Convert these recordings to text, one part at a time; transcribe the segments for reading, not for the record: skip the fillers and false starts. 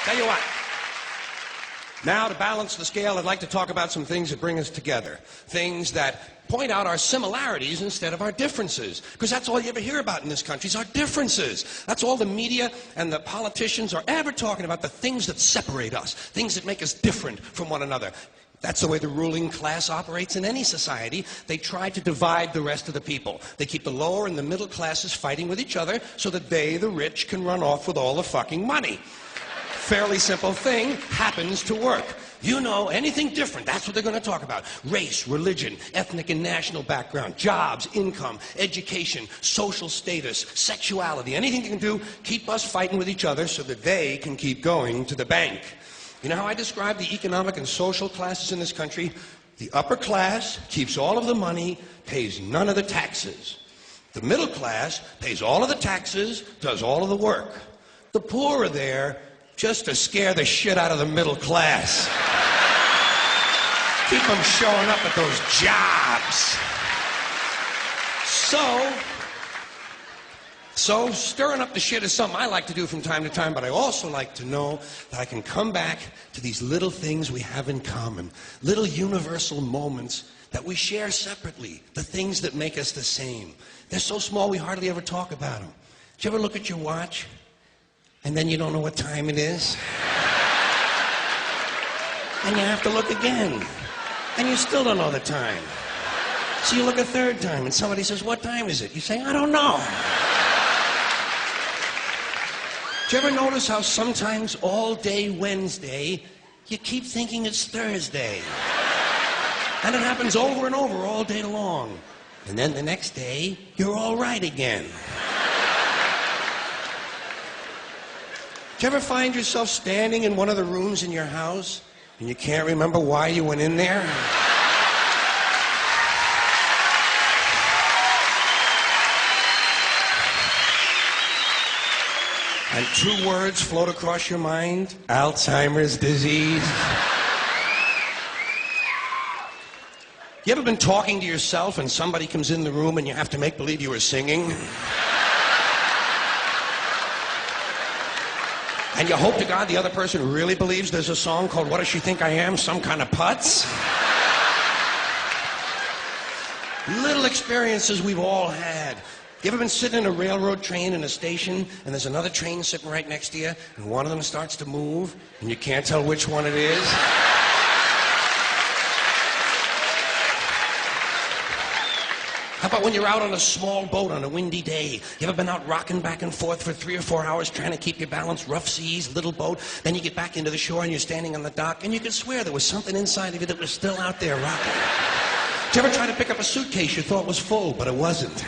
Tell you what. Now, to balance the scale, I'd like to talk about some things that bring us together. Things that point out our similarities instead of our differences. Because that's all you ever hear about in this country is our differences. That's all the media and the politicians are ever talking about, the things that separate us, things that make us different from one another. That's the way the ruling class operates in any society. They try to divide the rest of the people. They keep the lower and the middle classes fighting with each other so that they, the rich, can run off with all the fucking money. Fairly simple thing, happens to work. You know, anything different, that's what they're going to talk about. Race, religion, ethnic and national background, jobs, income, education, social status, sexuality, anything you can do, keep us fighting with each other so that they can keep going to the bank. You know how I describe the economic and social classes in this country? The upper class keeps all of the money, pays none of the taxes. The middle class pays all of the taxes, does all of the work. The poor are there just to scare the shit out of the middle class. Keep them showing up at those jobs. So stirring up the shit is something I like to do from time to time, but I also like to know that I can come back to these little things we have in common, little universal moments that we share separately, the things that make us the same. They're so small we hardly ever talk about them. Did you ever look at your watch? And then you don't know what time it is. And you have to look again. And you still don't know the time. So you look a third time and somebody says, "What time is it?" You say, "I don't know." Do you ever notice how sometimes all day Wednesday, you keep thinking it's Thursday? And it happens over and over all day long. And then the next day, you're all right again. Do you ever find yourself standing in one of the rooms in your house and you can't remember why you went in there? And two words float across your mind: Alzheimer's disease. You ever been talking to yourself and somebody comes in the room and you have to make believe you were singing? And you hope to God the other person really believes there's a song called "What Does She Think I Am? Some Kind of Putz"? Little experiences we've all had. You ever been sitting in a railroad train in a station and there's another train sitting right next to you and one of them starts to move and you can't tell which one it is? How about when you're out on a small boat on a windy day? You ever been out rocking back and forth for 3 or 4 hours trying to keep your balance? Rough seas, little boat. Then you get back into the shore and you're standing on the dock and you can swear there was something inside of you that was still out there rocking. Did you ever try to pick up a suitcase you thought was full, but it wasn't?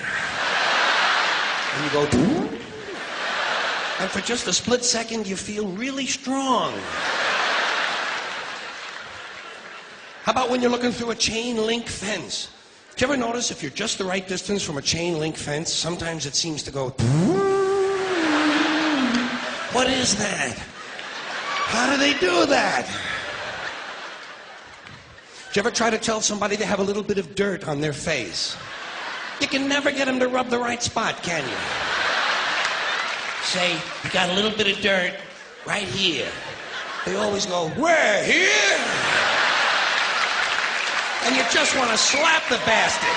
And you go, and for just a split second you feel really strong. How about when you're looking through a chain link fence? Do you ever notice if you're just the right distance from a chain link fence, sometimes it seems to go, what is that? How do they do that? Do you ever try to tell somebody they have a little bit of dirt on their face? You can never get them to rub the right spot, can you? Say, "You got a little bit of dirt right here." They always go, "Where? Here?" And you just want to slap the bastard.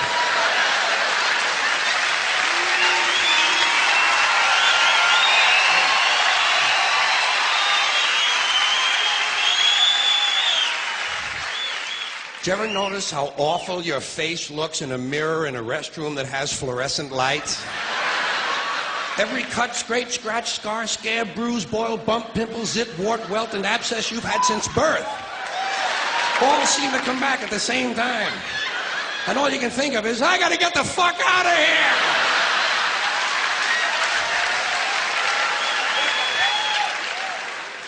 Do you ever notice how awful your face looks in a mirror in a restroom that has fluorescent lights? Every cut, scrape, scratch, scar, scab, bruise, boil, bump, pimple, zit, wart, welt, and abscess you've had since birth all seem to come back at the same time. And all you can think of is, I gotta get the fuck out of here!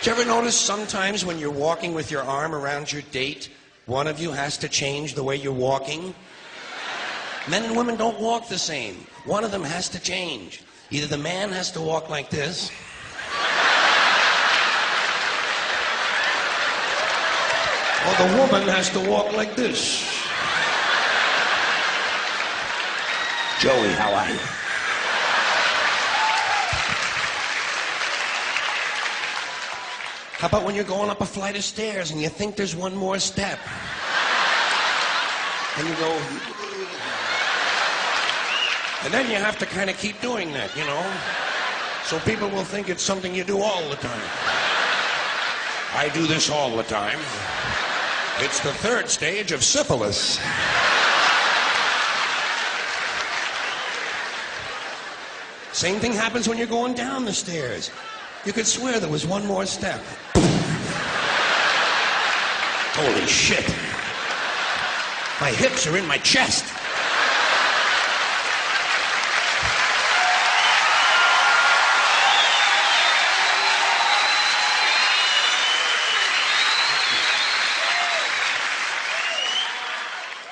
Do you ever notice sometimes when you're walking with your arm around your date, one of you has to change the way you're walking? Men and women don't walk the same. One of them has to change. Either the man has to walk like this, or the woman has to walk like this. Joey, how are you? How about when you're going up a flight of stairs and you think there's one more step? And you go... And then you have to kind of keep doing that, you know? So people will think it's something you do all the time. I do this all the time. It's the third stage of syphilis. Same thing happens when you're going down the stairs. You could swear there was one more step. Holy shit. My hips are in my chest.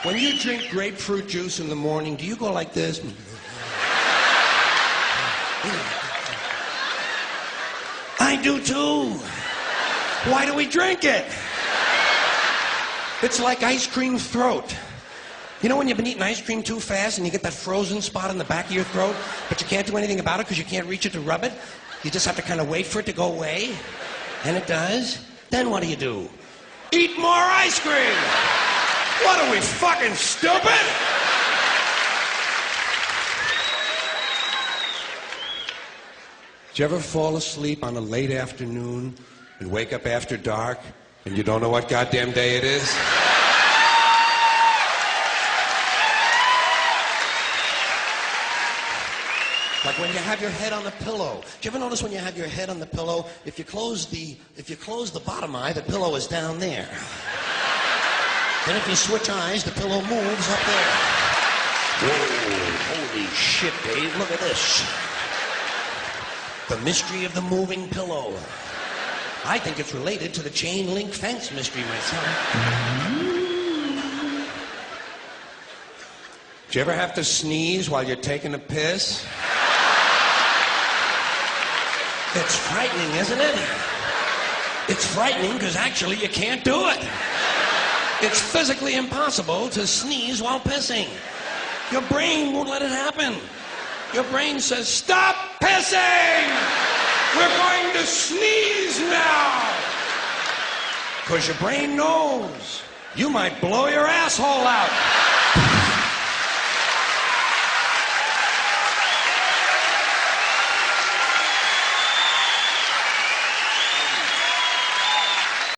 When you drink grapefruit juice in the morning, do you go like this? I do too. Why do we drink it? It's like ice cream throat. You know when you've been eating ice cream too fast and you get that frozen spot in the back of your throat, but you can't do anything about it because you can't reach it to rub it? You just have to kind of wait for it to go away. And it does. Then what do? Eat more ice cream! What are we, fucking stupid? Did you ever fall asleep on a late afternoon and wake up after dark and you don't know what goddamn day it is? Like when you have your head on the pillow. Do you ever notice when you have your head on the pillow, if you close the bottom eye, the pillow is down there. Then if you switch eyes, the pillow moves up there. Whoa, holy shit, Dave, look at this. The mystery of the moving pillow. I think it's related to the chain link fence mystery myself. Do you ever have to sneeze while you're taking a piss? It's frightening, isn't it? It's frightening because actually you can't do it. It's physically impossible to sneeze while pissing. Your brain won't let it happen. Your brain says, stop pissing! We're going to sneeze now! Because your brain knows you might blow your asshole out.